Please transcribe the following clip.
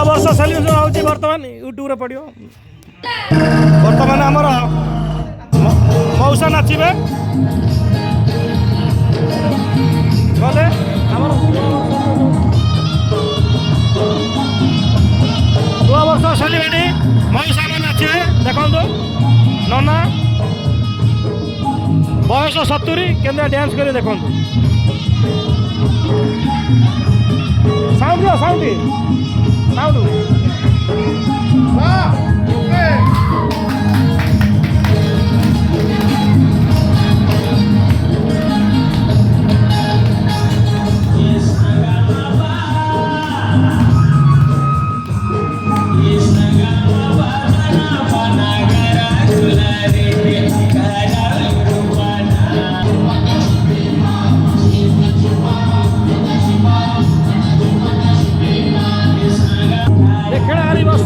वर्ष सेलिब्रेशन होची वर्तमान यूट्यूब रे पड़ियो वर्तमान हमर मौसा नाचिबे गले हमर 2 वर्ष सेलिब्रेशन मौसा नाचिबे देखंदो नना बयस 70 केंद्र डांस करे देखंदो साउंड साउंड साउंड खेलाड़ी बस